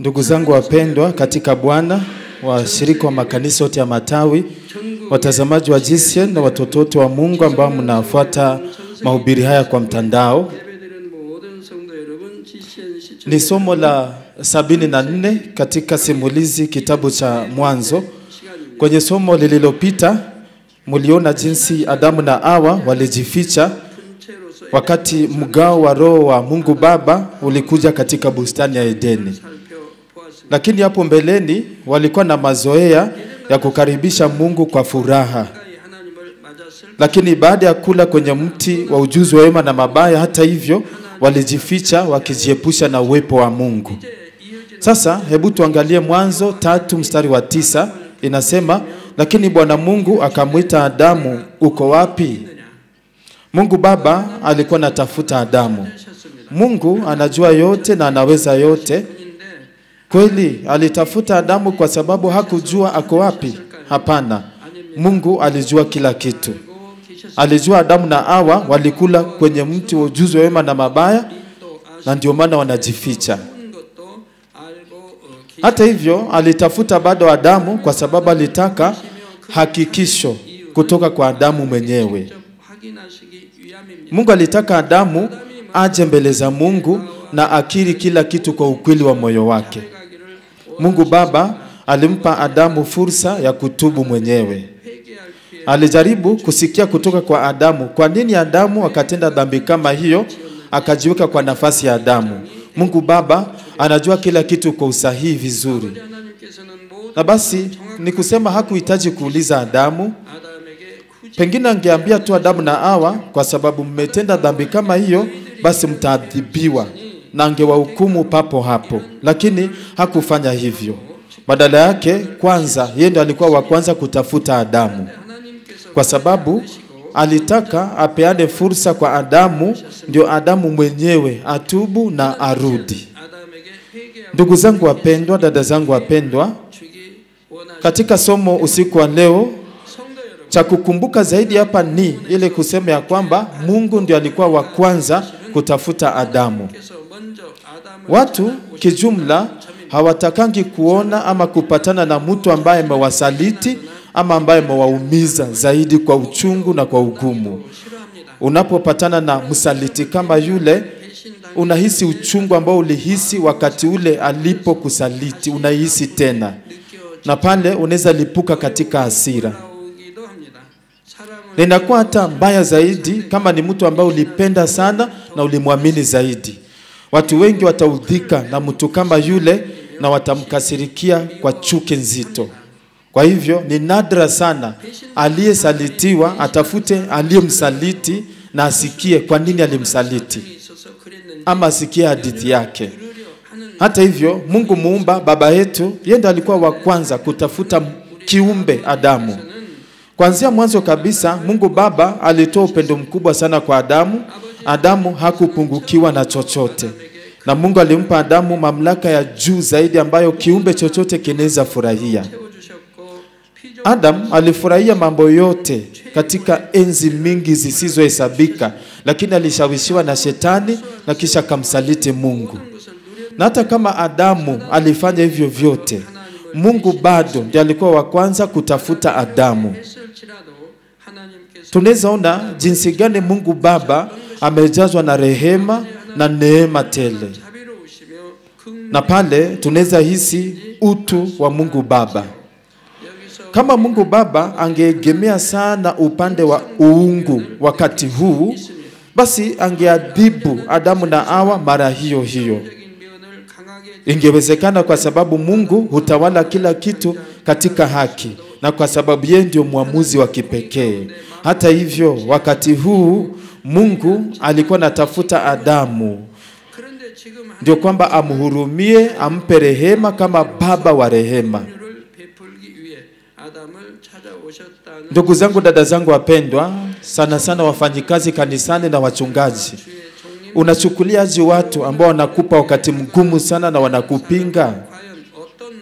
Ndugu zangu wapendwa katika Bwana, washirika wa makanisa yote ya matawi, watazamaji wa GCN na watoto wote wa Mungu ambao mnafuata mahubiri haya kwa mtandao. Ni somo la 74 katika simulizi kitabu cha Mwanzo. Kwenye somo lililopita mliona jinsi Adamu na Hawa walijificha wakati mgao wa roho wa Mungu Baba ulikuja katika bustani ya Edeni. Lakini hapo mbeleni walikuwa na mazoea ya kukaribisha Mungu kwa furaha. Lakini baada ya kula kwenye mti wa ujuzi wa wema na mabaya, hata hivyo walijificha wakijiepusha na uwepo wa Mungu. Sasa hebu tuangalie Mwanzo 3:9. Inasema, lakini Bwana Mungu akamwita Adamu, uko wapi? Mungu Baba alikuwa anatafuta Adamu. Mungu anajua yote na anaweza yote. Kweli alitafuta Adamu kwa sababu hakujua ako wapi? Hapana. Mungu alijua kila kitu. Alijua Adamu na Hawa walikula kwenye mti wa ujuzi wa wema na mabaya, na ndio maana wanajificha. Hata hivyo alitafuta bado Adamu kwa sababu alitaka hakikisho kutoka kwa Adamu mwenyewe. Mungu alitaka Adamu aje mbele za Mungu na akiri kila kitu kwa ukweli wa moyo wake. Mungu Baba alimpa Adamu fursa ya kutubu mwenyewe. Alijaribu kusikia kutoka kwa Adamu kwa nini Adamu akatenda dhambi kama hiyo, akajiweka kwa nafasi ya Adamu. Mungu Baba anajua kila kitu kwa usahihi vizuri. Na basi ni kusema hakuhitaji kuuliza Adamu. Pengine angeambia tu Adamu na Hawa, kwa sababu mmetenda dhambi kama hiyo, basi mtaadhibiwa, na angewahukumu papo hapo. Lakini hakufanya hivyo. Badala yake, kwanza yeye ndiye alikuwa wa kwanza kutafuta Adamu, kwa sababu alitaka apeane fursa kwa Adamu, ndio Adamu mwenyewe atubu na arudi. Ndugu zangu wapendwa, dada zangu wapendwa, katika somo usiku wa leo, cha kukumbuka zaidi hapa ni ile kusema ya kwamba Mungu ndio alikuwa wa kwanza kutafuta Adamu. Watu kijumla hawatakangi kuona ama kupatana na mtu ambaye amewasaliti ama ambaye amewaumiza zaidi kwa uchungu na kwa ugumu. Unapopatana na msaliti kama yule, unahisi uchungu ambao ulihisi wakati ule alipokusaliti, unahisi tena. Na pale unaweza lipuka katika hasira. Inakuwa hata mbaya zaidi kama ni mtu ambaye ulipenda sana na ulimwamini zaidi. Watu wengi wataudhika na mtu kama yule na watamkasirikia kwa chuki nzito. Kwa hivyo ni nadra sana aliyesalitiwa atafute aliyemsaliti na asikie kwa nini alimsaliti, ama asikie hadithi yake. Hata hivyo Mungu muumba baba yetu, yeye ndiye alikuwa wa kwanza kutafuta kiumbe Adamu. Kuanzia mwanzo kabisa Mungu Baba alitoa upendo mkubwa sana kwa Adamu. Adamu hakupungukiwa na chochote. Na Mungu alimpa Adamu mamlaka ya juu zaidi ambayo kiumbe chochote kinaweza furahia. Adam alifurahia mambo yote katika enzi mingi zisizohesabika, lakini alishawishiwa na shetani na kisha kamsaliti Mungu. Na hata kama Adamu alifanya hivyo vyote, Mungu bado ndiye alikuwa wa kwanza kutafuta Adamu. Tunaweza ona jinsi gani Mungu Baba amejazwa na rehema na neema tele. Na pale tunaweza hisi utu wa Mungu Baba. Kama Mungu Baba angeegemea sana upande wa uungu wakati huu, basi angeadhibu Adamu na Hawa mara hiyo hiyo. Ingewezekana kwa sababu Mungu hutawala kila kitu katika haki, na kwa sababu yeye ndio mwamuzi wa kipekee. Hata hivyo wakati huu Mungu alikuwa anatafuta Adamu, ndio kwamba amhurumie, ampe rehema kama baba wa rehema. Ndugu zangu, dada zangu wapendwa, sana sana wafanyikazi kanisani na wachungaji, unachukuliaje watu ambao wanakupa wakati mgumu sana na wanakupinga?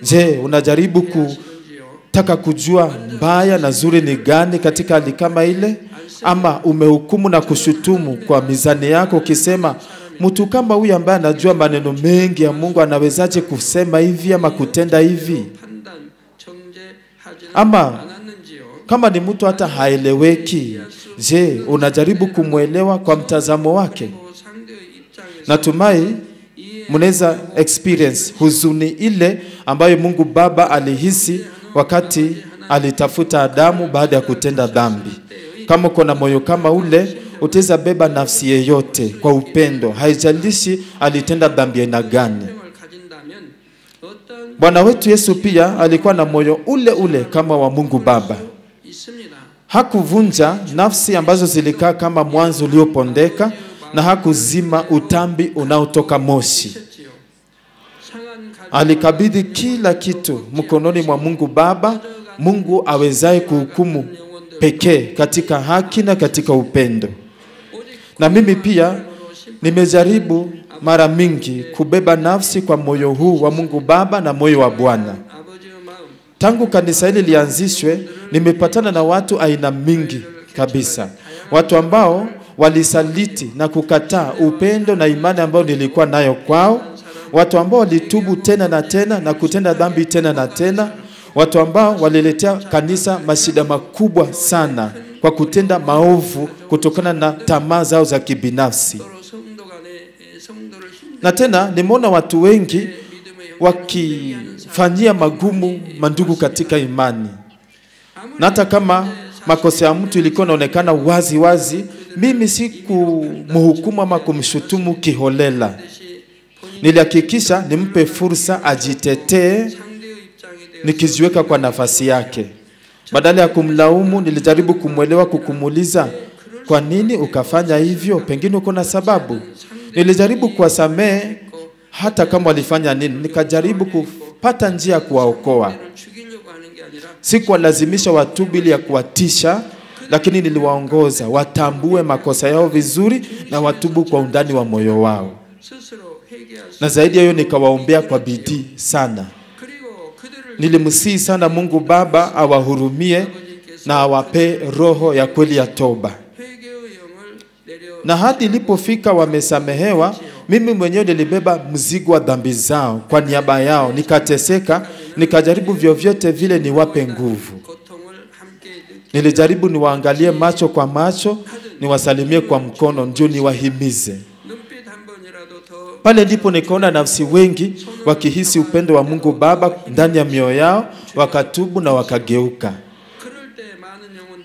Je, unajaribu kutaka kujua mbaya na zuri ni gani katika hali kama ile? Ama umehukumu na kushutumu kwa mizani yako ukisema mtu kama huyu ambaye anajua maneno mengi ya Mungu anawezaje kusema hivi ama kutenda hivi? Ama kama ni mtu hata haeleweki, je, unajaribu kumwelewa kwa mtazamo wake? Natumai mnaweza experience huzuni ile ambayo Mungu Baba alihisi wakati alitafuta Adamu baada ya kutenda dhambi. Kama kuna moyo kama ule, utaweza beba nafsi yeyote kwa upendo, haijalishi alitenda dhambi aina gani. Bwana wetu Yesu pia alikuwa na moyo ule ule kama wa Mungu Baba. Hakuvunja nafsi ambazo zilikaa kama mwanzo uliopondeka, na hakuzima utambi unaotoka moshi. Alikabidhi kila kitu mkononi mwa Mungu Baba, Mungu awezaye kuhukumu pekee katika haki na katika upendo. Na mimi pia nimejaribu mara mingi kubeba nafsi kwa moyo huu wa Mungu Baba na moyo wa Bwana. Tangu kanisa hili lianzishwe, nimepatana na watu aina mingi kabisa. Watu ambao walisaliti na kukataa upendo na imani ambao nilikuwa nayo kwao. Watu ambao walitubu tena na tena na kutenda dhambi tena na tena. Watu ambao waliletea kanisa mashida makubwa sana kwa kutenda maovu kutokana na tamaa zao za kibinafsi. Na tena nimeona watu wengi wakifanyia magumu mandugu katika imani. Na hata kama makosa ya mtu ilikuwa inaonekana wazi wazi, mimi si kumhukumu ama kumshutumu kiholela. Nilihakikisha nimpe fursa ajitetee, nikijiweka kwa nafasi yake. Badala ya kumlaumu, nilijaribu kumwelewa, kukumuliza, kwa nini ukafanya hivyo? Pengine uko na sababu. Nilijaribu kuwasamehe hata kama walifanya nini. Nikajaribu kupata njia ya kuwaokoa. Sikuwalazimisha watubu ili ya kuwatisha, lakini niliwaongoza watambue makosa yao vizuri na watubu kwa undani wa moyo wao. Na zaidi ya hiyo nikawaombea kwa bidii sana. Nilimsihi sana Mungu Baba awahurumie na awape roho ya kweli ya toba. Na hadi ilipofika wamesamehewa, mimi mwenyewe nilibeba mzigo wa dhambi zao kwa niaba yao, nikateseka, nikajaribu vyovyote vile niwape nguvu. Nilijaribu niwaangalie macho kwa macho, niwasalimie kwa mkono, ndio niwahimize. Pale ndipo nikaona nafsi wengi wakihisi upendo wa Mungu Baba ndani ya mioyo yao, wakatubu na wakageuka.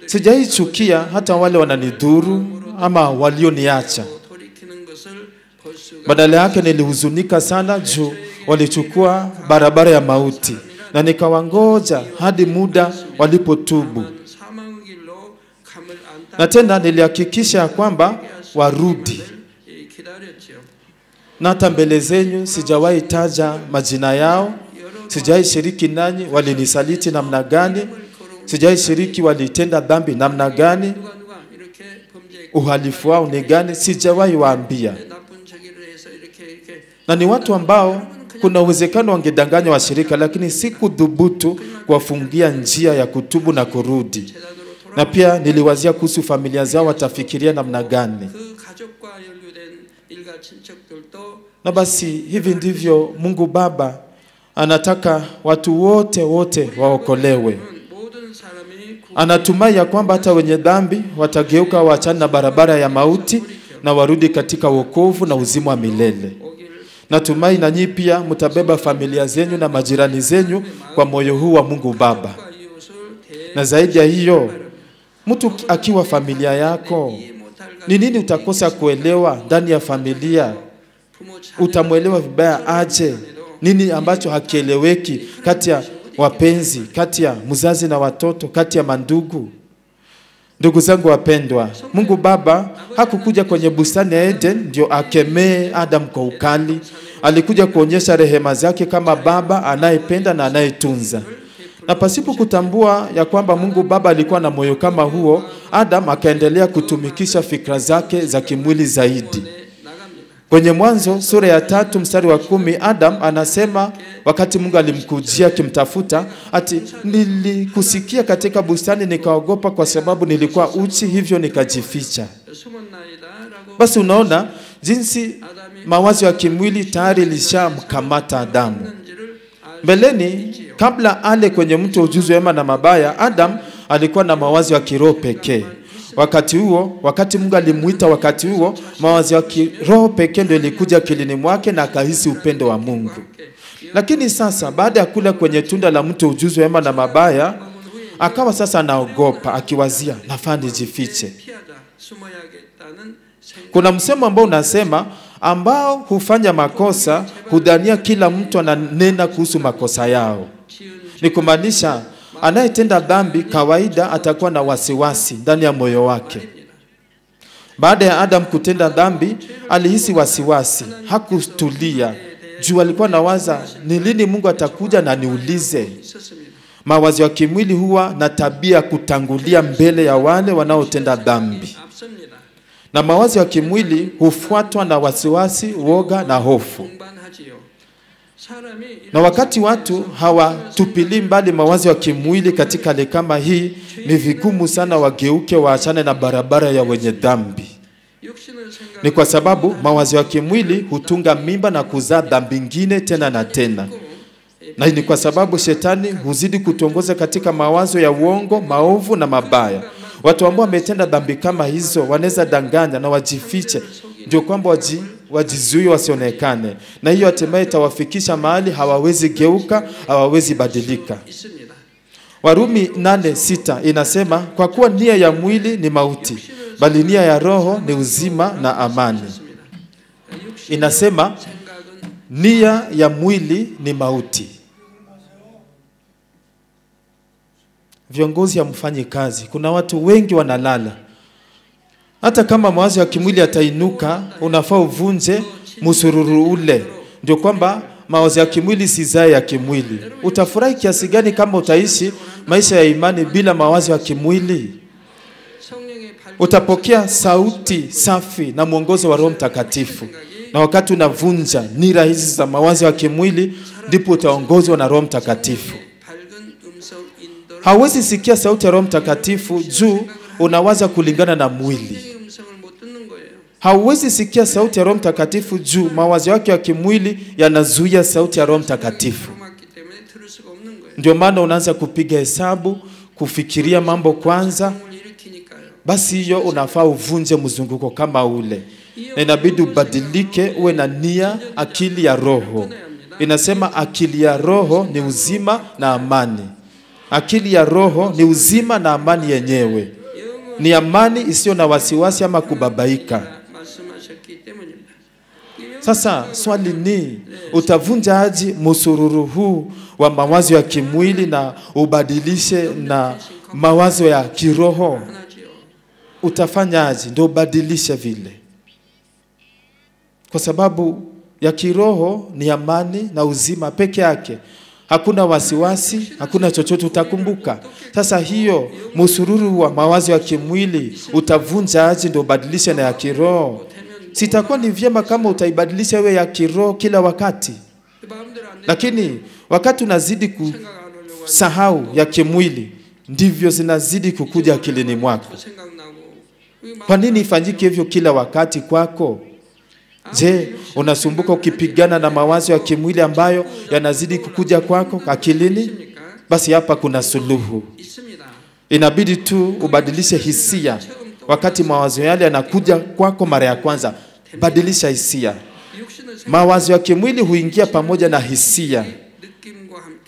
Sijaichukia hata wale wananidhuru ama walioniacha. Badala yake nilihuzunika sana juu walichukua barabara ya mauti, na nikawangoja hadi muda walipotubu. Na tena nilihakikisha kwamba warudi. Na hata mbele zenyu sijawahi taja majina yao, sijawahi shiriki nanyi walinisaliti namna gani, sijawahi shiriki walitenda dhambi namna gani, uhalifu wao ni gani, sijawahi waambia. Na ni watu ambao kuna uwezekano wangedanganya washirika, lakini sikudhubutu kuwafungia njia ya kutubu na kurudi. Na pia niliwazia kuhusu familia zao watafikiria namna gani. Na basi hivi ndivyo Mungu Baba anataka watu wote waokolewe. Anatumai ya kwamba hata wenye dhambi watageuka, waachane na barabara ya mauti na warudi katika wokovu na uzima wa milele. Natumai na nyinyi pia mtabeba familia zenyu na majirani zenyu kwa moyo huu wa Mungu Baba. Na zaidi ya hiyo, mtu akiwa familia yako, ni nini utakosa kuelewa ndani ya familia? Utamwelewa vibaya aje? Nini ambacho hakieleweki kati ya wapenzi, kati ya mzazi na watoto, kati ya mandugu? Ndugu zangu wapendwa, Mungu Baba hakukuja kwenye bustani ya Eden ndio akemee Adam kwa ukali. Alikuja kuonyesha rehema zake kama Baba anayependa na anayetunza. Na pasipo kutambua ya kwamba Mungu Baba alikuwa na moyo kama huo, Adam akaendelea kutumikisha fikra zake za kimwili zaidi. Kwenye Mwanzo sura ya 3 mstari wa 10, Adam anasema wakati Mungu alimkujia kimtafuta, ati nilikusikia katika bustani nikaogopa kwa sababu nilikuwa uchi, hivyo nikajificha. Basi unaona jinsi mawazo ya kimwili tayari ilishamkamata Adamu. Mbeleni, kabla ale kwenye mti wa ujuzi wa mema na mabaya, Adam alikuwa na mawazo ya kiroho pekee. Wakati Mungu alimuita wakati huo, mawazo ya kiroho pekee ndio ilikuja akilini mwake na akahisi upendo wa Mungu. Lakini sasa baada ya kula kwenye tunda la mti wa ujuzi wa mema na mabaya, akawa sasa anaogopa, akiwazia nafaa nijifiche. Kuna msemo ambao unasema, ambao hufanya makosa hudhania kila mtu ananena kuhusu makosa yao. Ni kumaanisha anayetenda dhambi kawaida atakuwa na wasiwasi ndani ya moyo wake. Baada ya Adam kutenda dhambi, alihisi wasiwasi, hakutulia. Juu alikuwa nawaza, ni lini Mungu atakuja na niulize? Mawazo ya kimwili huwa na tabia kutangulia mbele ya wale wanaotenda dhambi. Na mawazo ya kimwili hufuatwa na wasiwasi, woga na hofu. Na wakati watu hawatupili mbali mawazo ya kimwili katika hali kama hii, ni vigumu sana wageuke waachane na barabara ya wenye dhambi. Ni kwa sababu mawazo ya kimwili hutunga mimba na kuzaa dhambi nyingine tena na tena. Na ni kwa sababu shetani huzidi kutuongoza katika mawazo ya uongo, maovu na mabaya. Watu ambao wametenda dhambi kama hizo wanaweza danganya na wajifiche, ndio kwamba wajizuie wasionekane. Na hiyo hatimaye itawafikisha mahali hawawezi geuka, hawawezi badilika. Warumi 8:6 inasema, kwa kuwa nia ya mwili ni mauti, bali nia ya roho ni uzima na amani. Inasema nia ya mwili ni mauti. Viongozi hamfanyi kazi. Kuna watu wengi wanalala. Hata kama mawazo ya kimwili yatainuka, unafaa uvunje msururu ule. Ndio kwamba mawazo ya kimwili si zae ya kimwili. Utafurahi kiasi gani kama utaishi maisha ya imani bila mawazo ya kimwili? Utapokea sauti safi na mwongozo wa Roho Mtakatifu. Na wakati unavunja nira hizi za mawazo ya kimwili, ndipo utaongozwa na Roho Mtakatifu. Hauwezi sikia sauti ya Roho Mtakatifu juu unawaza kulingana na mwili. Hauwezi sikia sauti ya Roho Mtakatifu juu mawazo yake ya kimwili yanazuia sauti ya Roho Mtakatifu. Ndio maana unaanza kupiga hesabu, kufikiria mambo kwanza. Basi hiyo unafaa uvunje mzunguko kama ule. Na inabidi ubadilike, uwe na nia, akili ya roho. Inasema akili ya roho ni uzima na amani. Akili ya roho ni uzima na amani yenyewe. Ni amani isiyo na wasiwasi ama kubabaika. Sasa swali ni, utavunja aje msururu huu wa mawazo ya kimwili na ubadilishe na mawazo ya kiroho? Utafanya aje ndio ubadilishe vile? Kwa sababu ya kiroho ni amani na uzima peke yake. Hakuna wasiwasi, hakuna chochote utakumbuka. Sasa hiyo msururu wa mawazo ya kimwili utavunja aje ndio ubadilishe na ya kiroho? Sitakuwa ni vyema kama utaibadilisha wewe ya kiroho kila wakati. Lakini wakati unazidi kusahau ya kimwili, ndivyo zinazidi kukuja akilini mwako. Kwa nini ifanyike hivyo kila wakati kwako? Je, unasumbuka ukipigana na mawazo ya kimwili ambayo yanazidi kukuja kwako akilini? Basi hapa kuna suluhu. Inabidi tu ubadilishe hisia. Wakati mawazo yale yanakuja kwako mara ya kwanza, badilisha hisia. Mawazo ya kimwili huingia pamoja na hisia,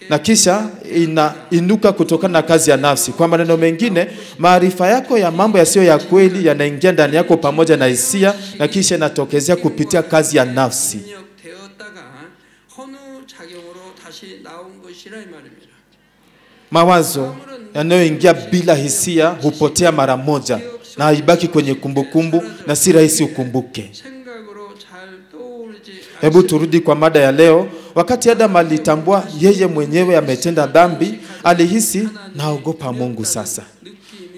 na kisha inainuka kutokana na kazi ya nafsi. Kwa maneno mengine, maarifa yako ya mambo yasiyo ya kweli yanaingia ndani yako pamoja na hisia, na kisha inatokezea kupitia kazi ya nafsi. Mawazo yanayoingia bila hisia hupotea mara moja na haibaki kwenye kumbukumbu na si rahisi ukumbuke. Hebu turudi kwa mada ya leo. Wakati Adam alitambua yeye mwenyewe ametenda dhambi, alihisi naogopa Mungu sasa.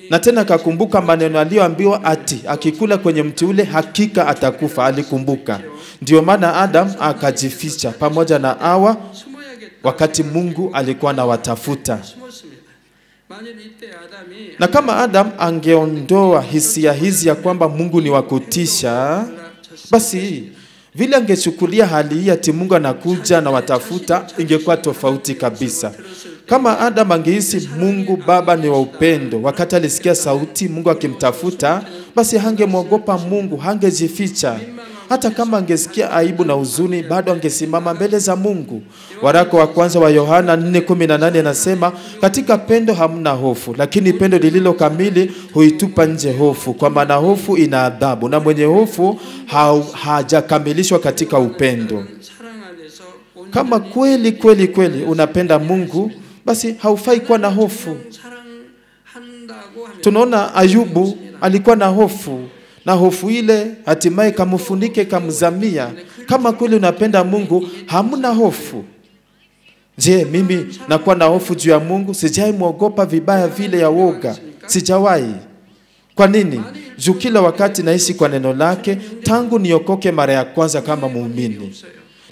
Na tena akakumbuka maneno aliyoambiwa ati akikula kwenye mti ule hakika atakufa. Alikumbuka. Ndio maana Adam akajificha pamoja na Hawa wakati Mungu alikuwa anawatafuta. Na kama Adam angeondoa hisia hizi ya kwamba Mungu ni wa kutisha, Basi vile angechukulia hali hii ati Mungu anakuja na watafuta, ingekuwa tofauti kabisa. Kama Adam angehisi Mungu Baba ni wa upendo, wakati alisikia sauti Mungu akimtafuta, basi hangemwogopa Mungu, hangejificha. Hata kama angesikia aibu na huzuni, bado angesimama mbele za Mungu. Waraka wa kwanza wa Yohana 4:18 anasema, katika pendo hamna hofu, lakini pendo lililo kamili huitupa nje hofu, kwa maana hofu ina adhabu, na mwenye hofu hajakamilishwa katika upendo. Kama kweli unapenda Mungu, basi haufai kuwa na hofu. Tunaona Ayubu alikuwa na hofu, na hofu ile hatimaye kamfunike kamzamia. Kama kweli unapenda Mungu, hamna hofu. Je, mimi nakuwa na hofu juu ya Mungu? Sijai muogopa vibaya vile ya woga. Sijawahi. Kwa nini? Juu kila wakati naishi kwa neno lake tangu niokoke mara ya kwanza kama muumini.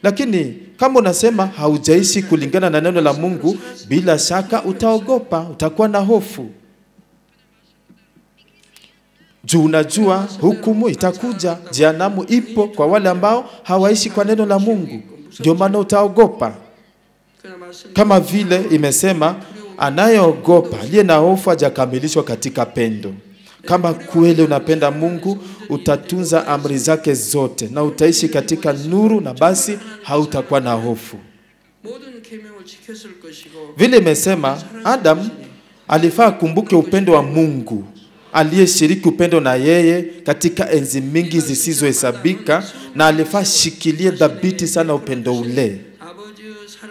Lakini kama unasema haujaishi kulingana na neno la Mungu, bila shaka utaogopa, utakuwa na hofu. Juu unajua hukumu itakuja, jehanamu ipo kwa wale ambao hawaishi kwa neno la Mungu. Ndio maana utaogopa. Kama vile imesema, anayeogopa, aliye na hofu hajakamilishwa katika pendo. Kama kweli unapenda Mungu, utatunza amri zake zote na utaishi katika nuru, na basi hautakuwa na hofu. Vile imesema, Adam alifaa kumbuke upendo wa Mungu, aliyeshiriki upendo na yeye katika enzi mingi zisizohesabika, na alifaa shikilie dhabiti sana upendo ule.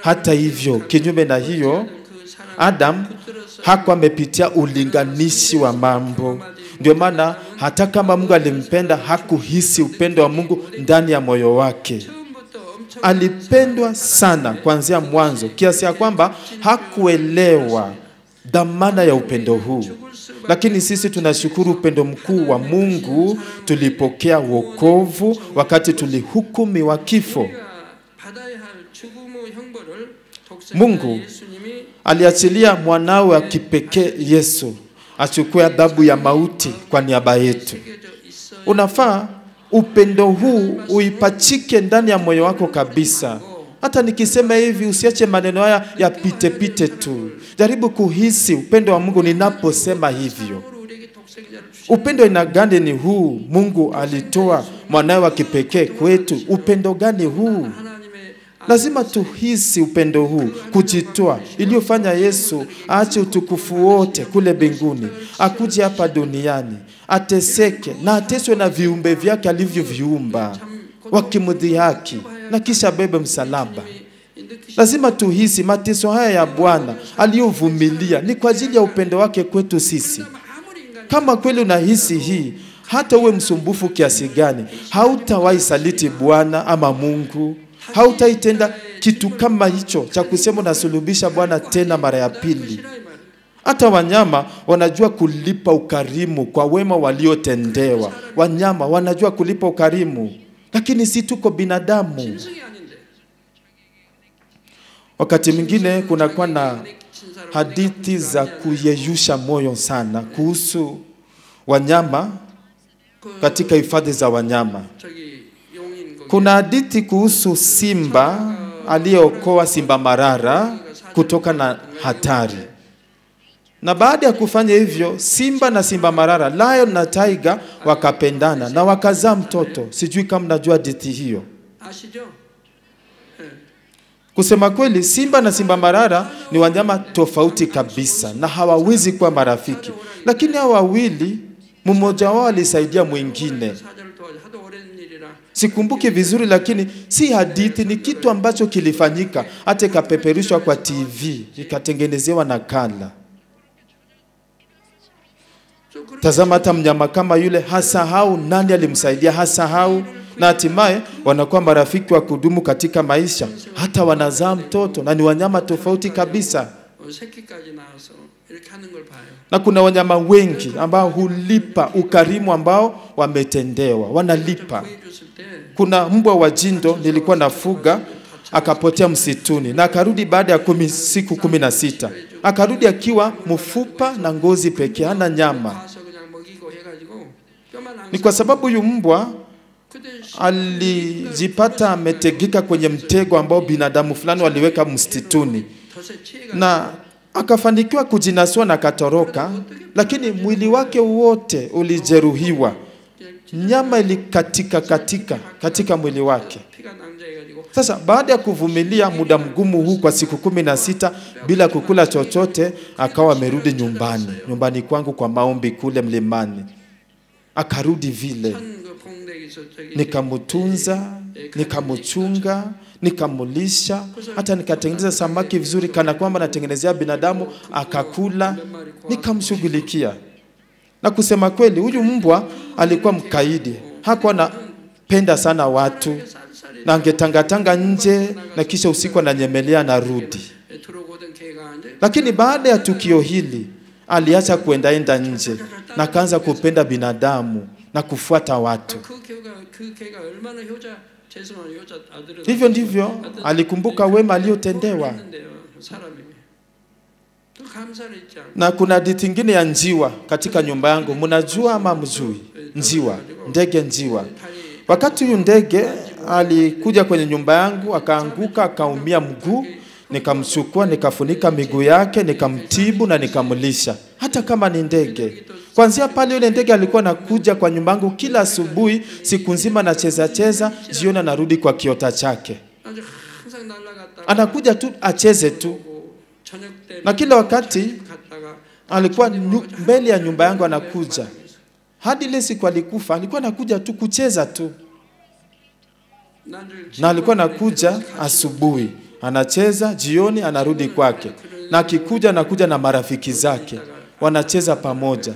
Hata hivyo, kinyume na hiyo, Adam hakuwa amepitia ulinganishi wa mambo. Ndio maana hata kama Mungu alimpenda, hakuhisi upendo wa Mungu ndani ya moyo wake. Alipendwa sana kuanzia mwanzo, kiasi ya kwamba hakuelewa dhamana ya upendo huu. Lakini sisi tunashukuru upendo mkuu wa Mungu, tulipokea wokovu wakati tulihukumiwa kifo. Mungu aliachilia mwanawe wa kipekee Yesu achukue adhabu ya mauti kwa niaba yetu. Unafaa upendo huu uipachike ndani ya moyo wako kabisa. Hata nikisema hivi, usiache maneno haya yapite tu. Jaribu kuhisi upendo wa Mungu ninaposema hivyo. Upendo ina gani ni huu? Mungu alitoa mwanawe wa kipekee kwetu. Upendo gani huu? Lazima tuhisi upendo huu, kujitoa, iliyofanya Yesu aache utukufu wote kule mbinguni, akuje hapa duniani, ateseke na ateswe na viumbe vyake alivyoviumba, wakimdhihaki, na kisha bebe msalaba. Lazima tuhisi mateso haya ya Bwana aliyovumilia ni kwa ajili ya upendo wake kwetu sisi. Kama kweli unahisi hii, hata uwe msumbufu kiasi gani, hautawahi saliti Bwana ama Mungu. Hautaitenda kitu kama hicho cha kusema nasulubisha Bwana tena mara ya pili. Hata wanyama wanajua kulipa ukarimu kwa wema waliotendewa. Wanyama wanajua kulipa ukarimu, lakini si tuko binadamu. Wakati mwingine kunakuwa na hadithi za kuyeyusha moyo sana kuhusu wanyama katika hifadhi za wanyama. Kuna hadithi kuhusu simba aliyeokoa simba marara kutoka na hatari. Na baada ya kufanya hivyo, simba na simba marara, lion na tiger, wakapendana na wakazaa mtoto. Sijui kama mnajua hadithi hiyo. Kusema kweli, simba na simba marara ni wanyama tofauti kabisa na hawawezi kuwa marafiki. Lakini hao wawili, mmoja wao alisaidia mwingine. Sikumbuki vizuri, lakini si hadithi, ni kitu ambacho kilifanyika, hata ikapeperushwa kwa TV, ikatengenezewa nakala. Tazama, hata mnyama kama yule hasahau nani alimsaidia, hasahau, na hatimaye wanakuwa marafiki wa kudumu katika maisha, hata wanazaa mtoto, na ni wanyama tofauti kabisa. Na kuna wanyama wengi ambao hulipa ukarimu ambao wametendewa, wanalipa. Kuna mbwa wa jindo nilikuwa nafuga, akapotea msituni na akarudi baada ya siku 16. Akarudi akiwa mfupa na ngozi pekee, hana nyama. Ni kwa sababu huyu mbwa alijipata ametegeka kwenye mtego ambao binadamu fulani waliweka msituni, na akafanikiwa kujinasua na katoroka, lakini mwili wake wote ulijeruhiwa. Nyama ilikatika katika mwili wake. Sasa baada ya kuvumilia muda mgumu huu kwa siku 16 bila kukula chochote, akawa amerudi nyumbani kwangu kwa maombi kule mlimani. Akarudi vile. Nikamutunza, nikamuchunga, nikamulisha, hata nikatengeneza samaki vizuri kana kwamba natengenezea binadamu, akakula, nikamshughulikia. Na kusema kweli, huyu mbwa alikuwa mkaidi. Hakuwa anapenda sana watu, na angetangatanga nje na kisha usiku ananyemelea na rudi. Lakini baada ya tukio hili aliacha kuenda nje na kaanza kupenda binadamu na kufuata watu. Hivyo ndivyo alikumbuka wema aliotendewa. Na kuna hadithi nyingine ya njiwa katika nyumba yangu. Mnajua ama mjui? Njiwa, ndege njiwa. Wakati huyu ndege alikuja kwenye nyumba yangu, akaanguka, akaumia mguu, nikamchukua, nikafunika miguu yake, nikamtibu na nikamlisha. Hata kama ni ndege. Kuanzia pale yule ndege alikuwa anakuja kwa nyumba yangu kila asubuhi, siku nzima na cheza, jioni anarudi kwa kiota chake. Anakuja tu acheze tu. Na kila wakati alikuwa mbele ya nyumba yangu anakuja. Hadi ile siku alikufa, alikuwa anakuja tu kucheza tu. Na alikuwa anakuja asubuhi, anacheza, jioni anarudi kwake. Na akikuja anakuja na marafiki zake, wanacheza pamoja.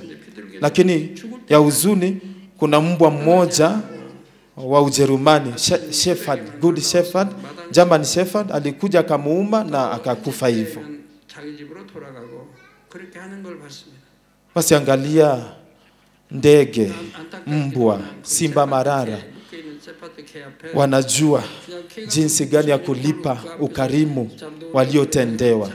Lakini ya huzuni, kuna mbwa mmoja wa Ujerumani, Shepherd, Good Shepherd, German Shepherd, alikuja akamuuma na akakufa hivyo. Basi angalia ndege, mbwa, simba marara wanajua jinsi gani ya kulipa ukarimu waliotendewa.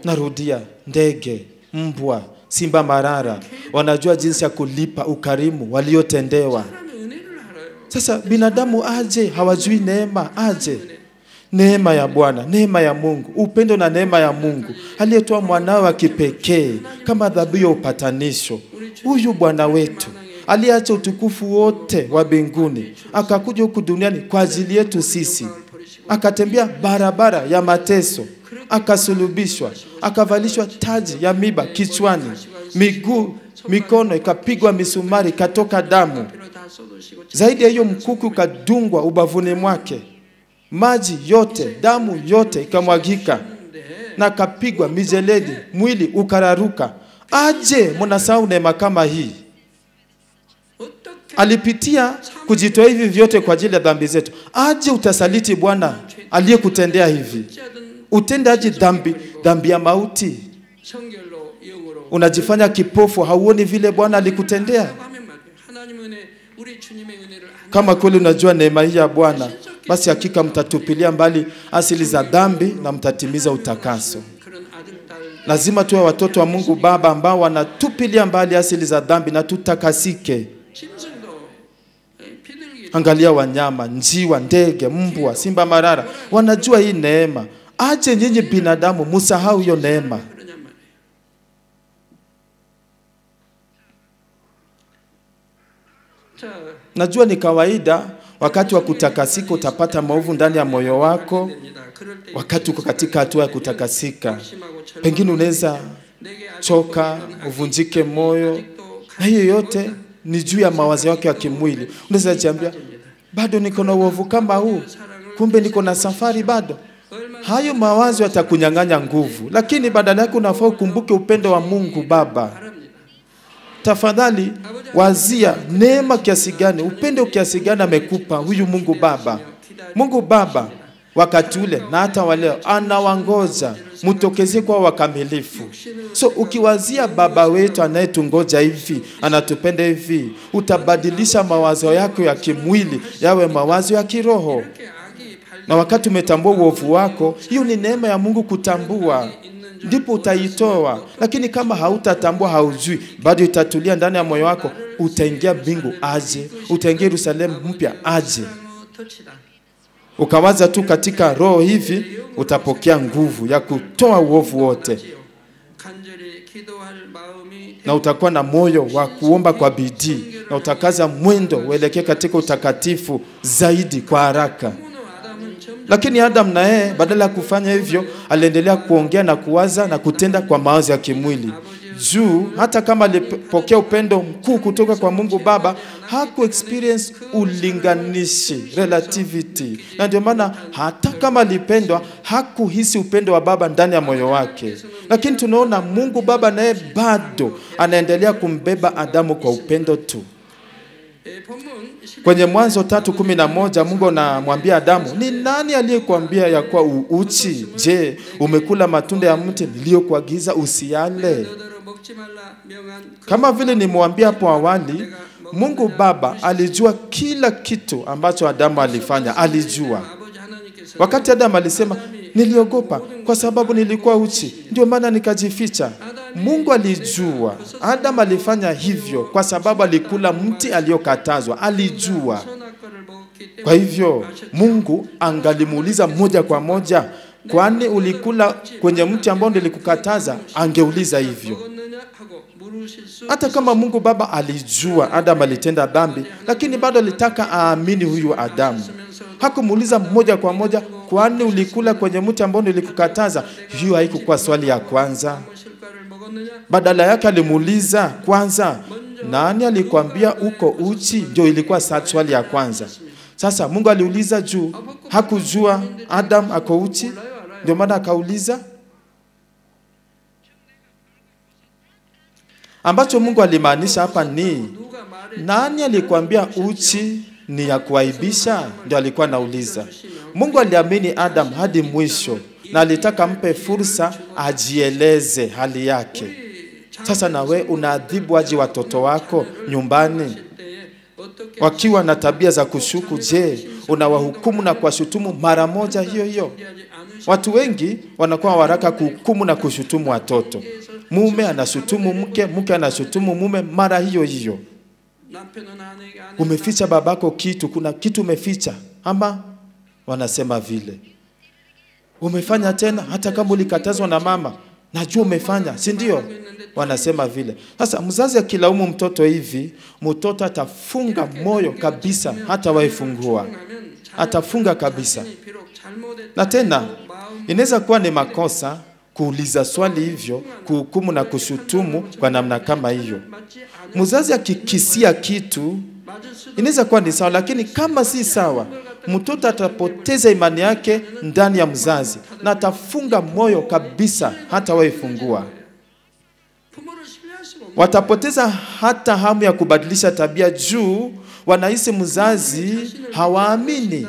Narudia, ndege, mbwa, simba marara wanajua jinsi ya kulipa ukarimu waliotendewa. Sasa binadamu aje hawajui neema? Aje neema ya Bwana, neema ya Mungu, upendo na neema ya Mungu aliyetoa mwanawe wa kipekee kama dhabihu ya upatanisho. Huyu Bwana wetu aliacha utukufu wote wa mbinguni akakuja huku duniani kwa ajili yetu sisi. Akatembea barabara ya mateso, akasulubishwa, akavalishwa taji ya miba kichwani, miguu, mikono ikapigwa misumari, katoka damu. Zaidi ya hiyo mkuki ukadungwa ubavuni mwake. Maji yote, damu yote ikamwagika, na kapigwa mijeledi, mwili ukararuka. Aje mnasahau neema kama hii? Alipitia kujitoa hivi vyote kwa ajili ya dhambi zetu. Aje utasaliti Bwana aliyekutendea hivi? Utendaje dhambi ya mauti? Unajifanya kipofu, hauoni vile Bwana alikutendea? Kama kweli unajua neema hii ya Bwana, basi hakika mtatupilia mbali asili za dhambi na mtatimiza utakaso. Lazima tuwe watoto wa Mungu Baba ambao wanatupilia mbali asili za dhambi na tutakasike. Angalia wanyama, njiwa, ndege, mbwa, simba marara, wanajua hii neema. Aje nyinyi binadamu musahau hiyo neema? Najua ni kawaida wakati wa kutakasika utapata maovu ndani ya moyo wako. Wakati uko katika hatua ya kutakasika, pengine unaweza choka, uvunjike moyo, na hiyo yote ni juu ya mawazo yako ya kimwili. Unaweza jiambia, bado niko na uovu kama huu, kumbe niko na safari bado. Hayo mawazo yatakunyang'anya nguvu, lakini badala yake unafaa ukumbuke upendo wa Mungu Baba. Tafadhali wazia neema kiasi gani, upendo kiasi gani amekupa huyu Mungu Baba. Mungu Baba wakati ule na hata waleo anawangoja mutokeze kwa wakamilifu. So ukiwazia Baba wetu anayetungoja hivi, anatupenda hivi, utabadilisha mawazo yako ya kimwili yawe mawazo ya kiroho. Na wakati umetambua uovu wako, hiyo ni neema ya Mungu kutambua. ndipo utaitoa. Lakini kama hautatambua, haujui, bado itatulia ndani ya moyo wako, utaingia mbingu aje, utaingia Yerusalemu mpya aje. Ukawaza tu katika roho hivi, utapokea nguvu ya kutoa uovu wote, na utakuwa na moyo wa kuomba kwa bidii, na utakaza mwendo uelekee katika utakatifu zaidi kwa haraka. Lakini Adam na yeye badala ya kufanya hivyo, aliendelea kuongea na kuwaza na kutenda kwa mawazo ya kimwili. Juu hata kama alipokea upendo mkuu kutoka kwa Mungu Baba, haku experience ulinganishi, relativity. Na ndio maana hata kama alipendwa, hakuhisi upendo wa Baba ndani ya moyo wake. Lakini tunaona Mungu Baba naye bado anaendelea kumbeba Adamu kwa upendo tu. Kwenye Mwanzo 3:11 Mungu anamwambia Adamu, ni nani aliyekuambia ya kuwa uchi? Je, umekula matunda ya mti niliyokuagiza usiale? Kama vile nimwambia hapo awali, Mungu Baba alijua kila kitu ambacho Adamu alifanya, alijua. Wakati Adamu alisema, niliogopa kwa sababu nilikuwa uchi, ndio maana nikajificha. Mungu alijua Adam alifanya hivyo kwa sababu alikula mti aliyokatazwa, alijua. Kwa hivyo Mungu angalimuuliza moja kwa moja, kwani ulikula kwenye mti ambao nilikukataza? Angeuliza hivyo. Hata kama Mungu Baba alijua Adam alitenda dhambi, lakini bado alitaka aamini huyu Adamu. Hakumuuliza moja kwa moja, kwani ulikula kwenye mti ambao nilikukataza? Hiyo haikuwa swali ya kwanza. Badala yake alimuuliza kwanza, nani alikwambia uko uchi? Ndio ilikuwa swali ya kwanza. Sasa Mungu aliuliza juu hakujua Adam ako uchi, ndio maana akauliza. Ambacho Mungu alimaanisha hapa ni, nani alikwambia uchi ni ya kuaibisha? Ndio alikuwa anauliza. Mungu aliamini Adam hadi mwisho na alitaka mpe fursa ajieleze hali yake. Sasa na we unaadhibu aje watoto wako nyumbani wakiwa na tabia za kushuku? Je, unawahukumu na kuwashutumu mara moja hiyo hiyo? Watu wengi wanakuwa haraka kuhukumu na kushutumu watoto. Mume anashutumu mke, mke anashutumu mume mara hiyo hiyo. Umeficha babako kitu, kuna kitu umeficha, ama wanasema vile. Umefanya tena hata kama ulikatazwa na mama, najua umefanya, si ndio? Wanasema vile. Sasa mzazi akilaumu mtoto hivi, mtoto atafunga moyo kabisa, hata waifungua. Atafunga kabisa. Na tena inaweza kuwa ni makosa kuuliza swali hivyo, kuhukumu na kushutumu kwa namna kama hiyo. Mzazi akikisia kitu inaweza kuwa ni sawa, lakini kama si sawa, mtoto atapoteza imani yake ndani ya mzazi na atafunga moyo kabisa, hata waifungua. Watapoteza hata hamu ya kubadilisha tabia juu wanahisi mzazi hawaamini.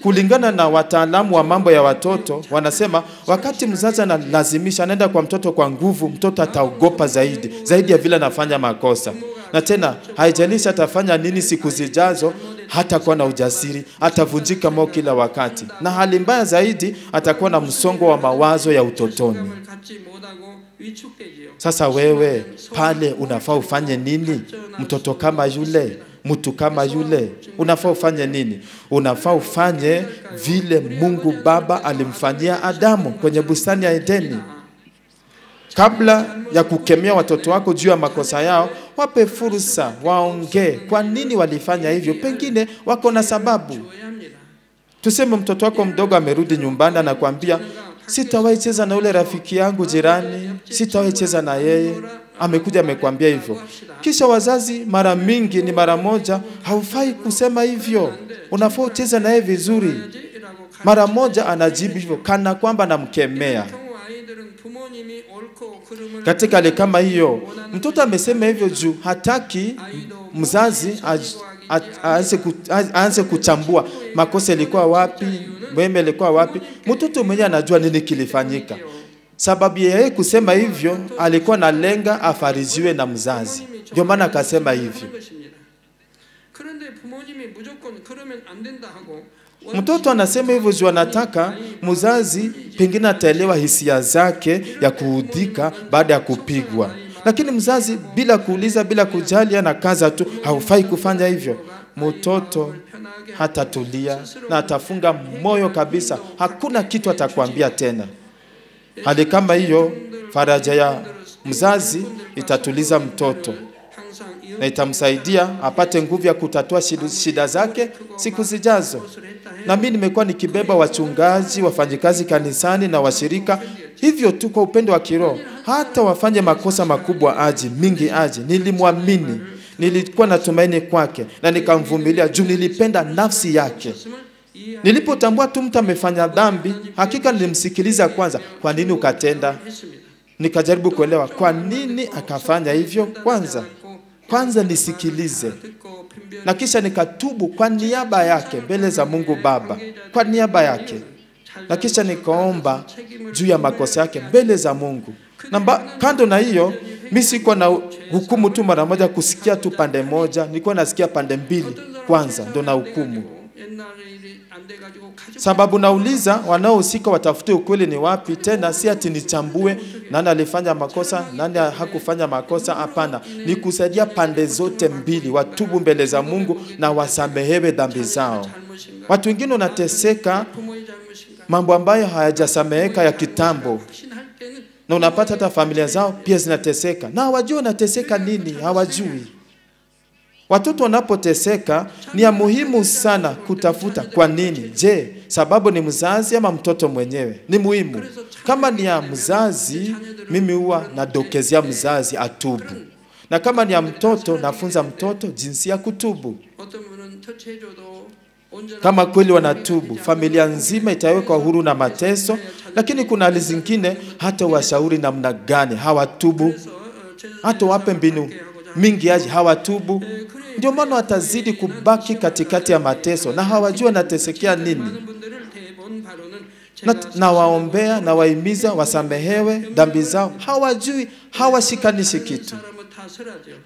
Kulingana na wataalamu wa mambo ya watoto, wanasema wakati mzazi analazimisha, anaenda kwa mtoto kwa nguvu, mtoto ataogopa zaidi ya vile anafanya makosa. Na tena haijalishi atafanya nini siku zijazo, hatakuwa na ujasiri, atavunjika moyo kila wakati. Na hali mbaya zaidi, atakuwa na msongo wa mawazo ya utotoni. Sasa wewe pale unafaa ufanye nini? Mtoto kama yule, mtu kama yule, unafaa ufanye nini? Unafaa ufanye vile Mungu Baba alimfanyia Adamu kwenye bustani ya Edeni. Kabla ya kukemea watoto wako juu ya makosa yao, wape fursa waongee kwa nini walifanya hivyo. Pengine wako na sababu. Tuseme mtoto wako mdogo amerudi nyumbani na kuambia, sitawahi cheza na ule rafiki yangu jirani, sitawahi cheza na yeye. Amekuja amekwambia hivyo. Kisha wazazi mara mingi ni mara moja, haufai kusema hivyo, unafaa ucheze na yeye vizuri. Mara moja anajibu hivyo kana kwamba anamkemea. Katika hali kama hiyo, mtoto amesema hivyo juu hataki mzazi aanze kuchambua makosa ilikuwa wapi, wema ilikuwa wapi. Mtoto mwenyewe anajua nini kilifanyika. Sababu yeye kusema hivyo, alikuwa na lenga afariziwe na mzazi. Ndio maana akasema hivyo. Mtoto anasema hivyo juu anataka mzazi pengine ataelewa hisia zake ya kuudhika baada ya kupigwa. Lakini mzazi bila kuuliza, bila kujali, anakaza tu, haufai kufanya hivyo. Mtoto hatatulia na atafunga moyo kabisa. Hakuna kitu atakwambia tena. Hali kama hiyo, faraja ya mzazi itatuliza mtoto na itamsaidia apate nguvu ya kutatua shida zake siku zijazo. Na mimi nimekuwa nikibeba wachungaji, wafanyikazi kanisani na washirika hivyo tu kwa upendo wa kiroho. Hata wafanye makosa makubwa mingi nilimwamini, nilikuwa natumaini kwake na nikamvumilia juu nilipenda nafsi yake. Nilipotambua tu mtu amefanya dhambi, hakika nilimsikiliza kwanza, kwa nini ukatenda? Nikajaribu kuelewa kwa nini akafanya hivyo kwanza nisikilize. Na kisha nikatubu kwa niaba yake mbele za Mungu Baba, kwa niaba yake. Na kisha nikaomba juu ya makosa yake mbele za Mungu. Na kando na hiyo, mimi sikuwa na hukumu tu mara moja, kusikia tu pande moja, nilikuwa nasikia pande mbili kwanza ndo na hukumu. Sababu nauliza wanaohusika watafute ukweli ni wapi, tena si ati nichambue nani alifanya makosa, nani hakufanya makosa. Hapana, ni kusaidia pande zote mbili watubu mbele za Mungu na wasamehewe dhambi zao. Watu wengine wanateseka mambo ambayo hayajasameheka ya kitambo, na unapata hata familia zao pia zinateseka na hawajui wanateseka nini, hawajui. Watoto wanapoteseka ni ya muhimu sana kutafuta kwa nini. Je, sababu ni mzazi ama mtoto mwenyewe? Ni muhimu. Kama ni ya mzazi, mimi huwa nadokezea mzazi atubu. Na kama ni ya mtoto, nafunza mtoto jinsi ya kutubu. Kama kweli wanatubu, familia nzima itawekwa huru na mateso. Lakini kuna hali zingine hata washauri namna gani hawatubu, hata wape mbinu mingi hawatubu. Ndio maana watazidi kubaki katikati ya mateso na hawajua natesekea nini. Na waombea na waimiza wasamehewe dhambi zao, hawajui, hawashikanishi kitu.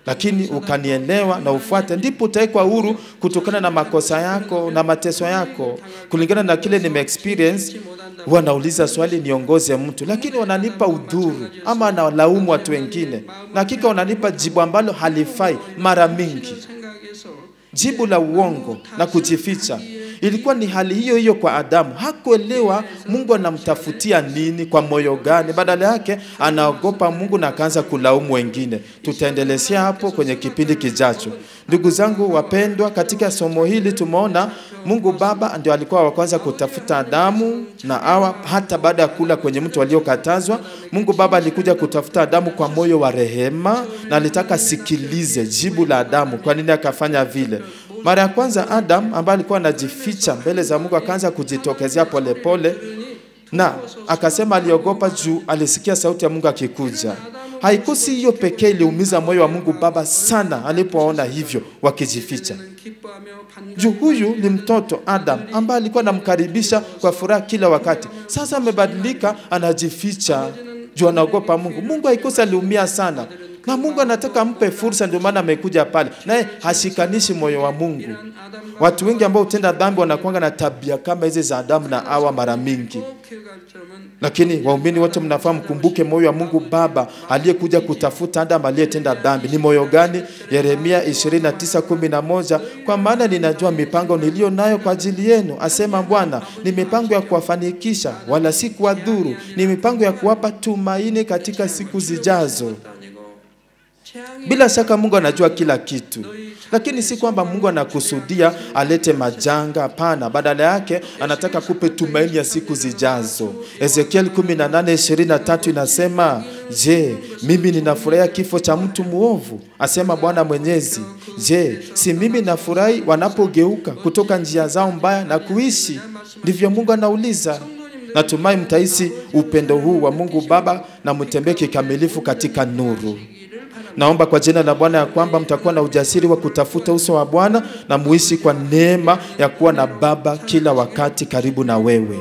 Lakini ukanielewa na ufuate, ndipo utaekwa huru kutokana na makosa yako na mateso yako. Kulingana na kile nime-experience, huwa nauliza swali niongoze mtu, lakini wananipa udhuru ama wanalaumu watu wengine. Na hakika wananipa jibu ambalo halifai mara mingi. Jibu la uongo na kujificha. Ilikuwa ni hali hiyo hiyo kwa Adamu. Hakuelewa Mungu anamtafutia nini, kwa moyo gani. Badala yake anaogopa Mungu na akaanza kulaumu wengine. Tutaendelea hapo kwenye kipindi kijacho. Ndugu zangu wapendwa, katika somo hili tumeona Mungu Baba ndio alikuwa wa kwanza kutafuta Adamu na Hawa. Hata baada ya kula kwenye mti waliokatazwa, Mungu Baba alikuja kutafuta Adamu kwa moyo wa rehema na alitaka sikilize jibu la Adamu, kwa nini akafanya vile. Mara ya kwanza Adam ambaye alikuwa anajificha mbele za Mungu akaanza kujitokezea polepole, na akasema aliogopa juu alisikia sauti ya Mungu akikuja. Haikusi hiyo pekee iliumiza moyo wa Mungu Baba sana alipoona hivyo wakijificha. Juu huyu ni mtoto Adam ambaye alikuwa anamkaribisha kwa furaha kila wakati. Sasa amebadilika, anajificha juu anaogopa Mungu. Mungu haikusi aliumia sana. Na Mungu anataka mpe fursa, ndio maana amekuja pale. Naye hashikanishi moyo wa Mungu. Watu wengi ambao utenda dhambi wanakuanga na tabia kama hizi za Adamu na Hawa mara mingi. Lakini waumini wote mnafahamu, kumbuke moyo wa Mungu Baba aliyekuja kutafuta Adamu aliyetenda dhambi ni moyo gani? Yeremia 29:11, kwa maana ninajua mipango niliyo nayo kwa ajili yenu, asema Bwana, ni mipango ya kuwafanikisha wala si kuwadhuru, ni mipango ya kuwapa tumaini katika siku zijazo. Bila shaka Mungu anajua kila kitu. Lakini si kwamba Mungu anakusudia alete majanga, hapana. Badala yake anataka kupe tumaini ya siku zijazo. Ezekiel 18:23 inasema, je, mimi ninafurahia kifo cha mtu muovu? Asema Bwana Mwenyezi. Je, si mimi nafurahi wanapogeuka kutoka njia zao mbaya na kuishi? Ndivyo Mungu anauliza. Natumai mtahisi upendo huu wa Mungu Baba na mtembee kikamilifu katika nuru. Naomba kwa jina la Bwana ya kwamba mtakuwa na ujasiri wa kutafuta uso wa Bwana na muishi kwa neema ya kuwa na Baba kila wakati karibu na wewe.